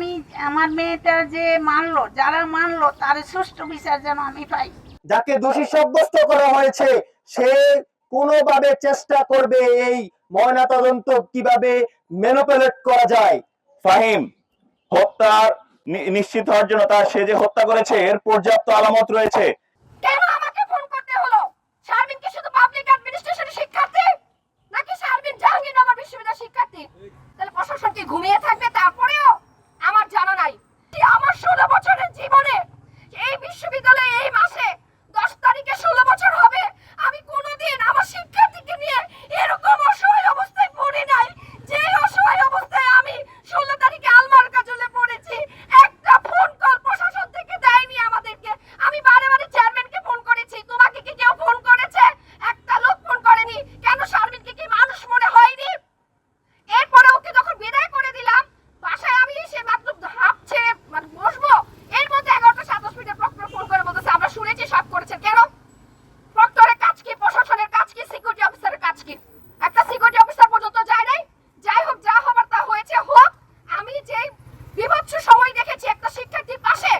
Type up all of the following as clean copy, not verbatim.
আমি আমার মেয়েটা যে মানলো, যারা মানলো তার সুষ্ঠু বিচার যেন আমি পাই। যাকে দোষী সাব্যস্ত করা হয়েছে সে কোনোভাবে চেষ্টা করবে এই ময়নাতদন্ত কিভাবে ম্যানিপুলেট করা যায়। ফাহিম হত্যা নিশ্চিত হওয়ার জন্য তার সে যে হত্যা করেছে এর পর্যাপ্ত আলামত রয়েছে। কেন আমাকে ফোন করতে হলো? শারমিন কি শুধু পাবলিক অ্যাডমিনিস্ট্রেশনের শিক্ষার্থী, নাকি শারমিন জাহাঙ্গীরনগর বিশ্ববিদ্যালয়ের শিক্ষার্থী? তাহলে প্রশাসন কি ঘুমিয়ে থাকবে? তারপরেও আমার জানা নাই। আমার 16 বছরের জীবনে এই বিশ্ববিদ্যালয়ে এই মাসে 10 তারিখে 16 বছর হবে, আমি কোনোদিন আমার শিক্ষার্থীকে নিয়ে এরকম অসহায় অবস্থায় পড়ি নাই। যে অসহায় অবস্থায় আমি 16 তারিখে আলমার কাজলে পড়েছি, একটা ফোন কল প্রশাসন থেকে দেয়নি আমাদেরকে। আমি বারে বারে চেয়ারম্যানকে ফোন করেছি, তোমাকে কি কেউ ফোন করেছে? একটা লোক ফোন করেনি। কেন? শারমিনকে কি মানুষ মনে হয়নি? এরপরে ওকে যখন বিদায় করে দিলাম, বাসায় আমি এসে মাত্র ভাবছে মানে বসবো, এর মধ্যে 11:27 প্রক্টর ফোন করে বলতেছে আমরা শুনেছি সব করেছেন। কেন? প্রক্টরের কাজ কি? প্রশাসনের কাজ কি? সিকিউরিটি অফিসারের কাজ কি? একটা সিকিউরিটি অফিসার পর্যন্ত যায় নাই। যাই হোক, যা হবার তা হয়েছে হোক। আমি যে বিভৎস সময় দেখেছি একটা শিক্ষার্থীর পাশে,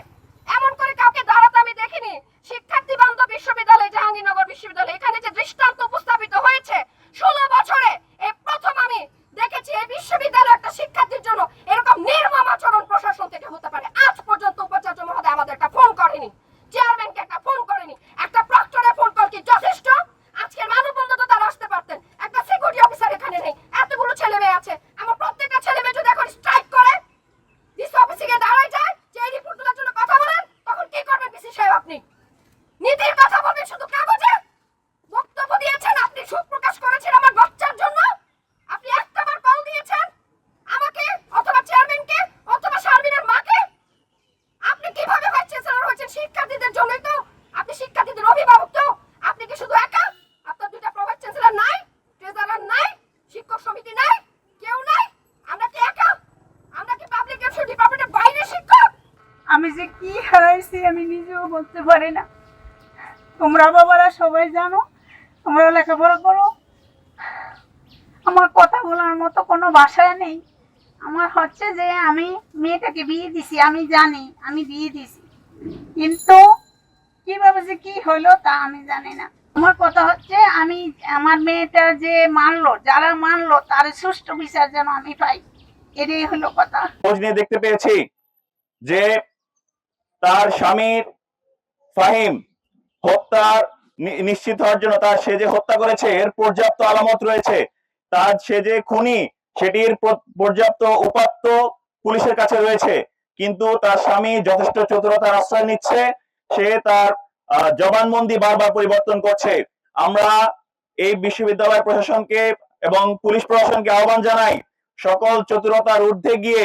এমন করে কাউকে দাঁড়াতে আমি দেখিনি। শিক্ষার্থী বান্ধব বিশ্ববিদ্যালয়, জাহাঙ্গীরনগর বিশ্ববিদ্যালয়, এখানে যে দৃষ্টান্ত উপস্থাপিত হয়েছে 16 বছরে এই প্রথম আমি দেখেছি এই বিশ্ববিদ্যালয় একটা শিক্ষার্থীর জন্য এরকম নির্মম আচরণ প্রশাসন থেকে হতে পারে। আজ পর্যন্ত উপাচার্য মহোদয় আমাদের একটা ফোন করেনি, চেয়ারম্যানকে একটা ফোন করেনি। একটা প্রক্টরের ফোন কল কি যথেষ্ট? আজকের মানববন্ধন তো তারা আসতে পারতেন। একটা সিকিউরিটি অফিসার এখানে নেই, এতগুলো ছেলে মেয়ে আছে। আমার প্রত্যেকটা ছেলে মেয়ে যদি এখন স্ট্রাইক করে ডিসি অফিসে গিয়ে দাঁড়ায় যায় যে এই রিপোর্টগুলোর জন্য কথা বলেন, তখন কি করবেন ডিসি সাহেব? আপনি নীতির কথা বলবেন শুধু কাগজে? বক্তব্য দিয়েছেন, আপনি সুখ প্রকাশ করেছেন আমার বাচ্চার জন্য, আপনি একটাবার কল দিয়েছেন আমাকে অথবা চেয়ারম্যানকে অথবা শারমিনের মাকে? আপনি কিভাবে ভাইস চ্যান্সেলর হয়েছেন? শিক্ষার্থীদের জন্যই তো। আপনি শিক্ষার্থীদের অভিভাবক তো। আপনি কি শুধু একা? আপনার দুইটা প্রভাইস চ্যান্সেলর নাই, ট্রেজারার নাই, শিক্ষক সমিতি নাই, কেউ নাই? আমরা কি একা? আমরা কি পাবলিক এডুকেশন ডিপার্টমেন্টের বাইরে শিক্ষক? আমি যে কি হারাইছি আমি নিজেও বলতে পারি না। তোমরা বাবারা সবাই জানো, তোমরা লেখাপড়া করো, আমার কথা বলার মতো কোনো ভাষা নেই। আমার হচ্ছে যে আমি মেয়েটাকে বিয়ে দিছি, আমি জানি আমি বিয়ে দিছি, কিন্তু কিভাবে যে কি হলো তা আমি জানি না। আমার কথা হচ্ছে আমি আমার মেয়েটা যে মানলো, যারা মানলো তার সুষ্ঠু বিচার যেন আমি পাই, এটাই হলো কথা। খোঁজ নিয়ে দেখতে পেয়েছি যে তার স্বামীর ফাহিম হত্যা নিশ্চিত হওয়ার জন্য তার সে যে হত্যা করেছে এর পর্যাপ্ত আলামত রয়েছে। তার সে যে খুনি সেটির পর্যাপ্ত উপাত্ত পুলিশের কাছে রয়েছে, কিন্তু তার স্বামী যথেষ্ট চতুরতার আশ্রয় নিচ্ছে। সে তার জবানবন্দি বারবার পরিবর্তন করছে। আমরা এই বিশ্ববিদ্যালয় প্রশাসনকে এবং পুলিশ প্রশাসনকে আহ্বান জানাই, সকল চতুরতার ঊর্ধ্বে গিয়ে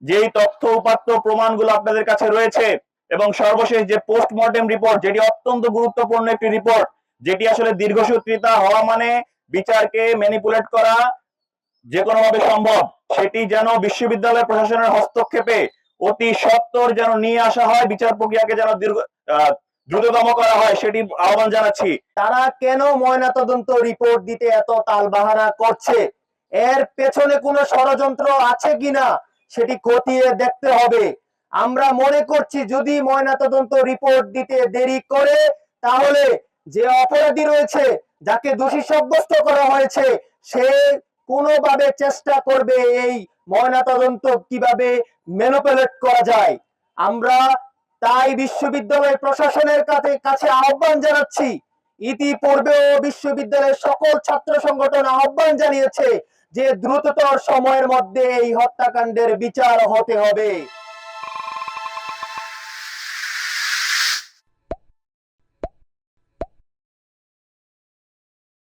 যেই তথ্য উপাত্ত প্রমাণগুলো আপনাদের কাছে রয়েছে এবং সর্বশেষ যে পোস্টমর্টেম রিপোর্ট, যেটি অত্যন্ত গুরুত্বপূর্ণ একটি রিপোর্ট, যেটি আসলে দীর্ঘসূত্রিতা হওয়া মানে বিচারকে ম্যানিপুলেট করা যে কোনো ভাবে সম্ভব, সেটি যেন বিশ্ববিদ্যালয় প্রশাসনের হস্তক্ষেপে অতি সত্বর যেন নিয়ে আসা হয়, বিচার প্রক্রিয়াকে যেন দ্রুততম করা হয়, সেটি আহ্বান জানাচ্ছি। তারা কেন ময়নাতদন্ত রিপোর্ট দিতে এত তালবাহানা করছে? এর পেছনে কোনো ষড়যন্ত্র আছে কিনা সেটি খতিয়ে দেখতে হবে। আমরা মনে করছি যদি ময়নাতদন্ত রিপোর্ট দিতে দেরি করে তাহলে যে অপরাধী রয়েছে, যাকে দোষী সাব্যস্ত করা হয়েছে, সে কোনোভাবে চেষ্টা করবে এই ময়নাতদন্ত কিভাবে ম্যানিপুলেট করা যায়। আমরা তাই বিশ্ববিদ্যালয় প্রশাসনের কাছে আহ্বান জানাচ্ছি। ইতিপূর্বেও বিশ্ববিদ্যালয়ের সকল ছাত্র সংগঠন আহ্বান জানিয়েছে যে দ্রুততর সময়ের মধ্যে এই হত্যাকাণ্ডের বিচার হতে হবে।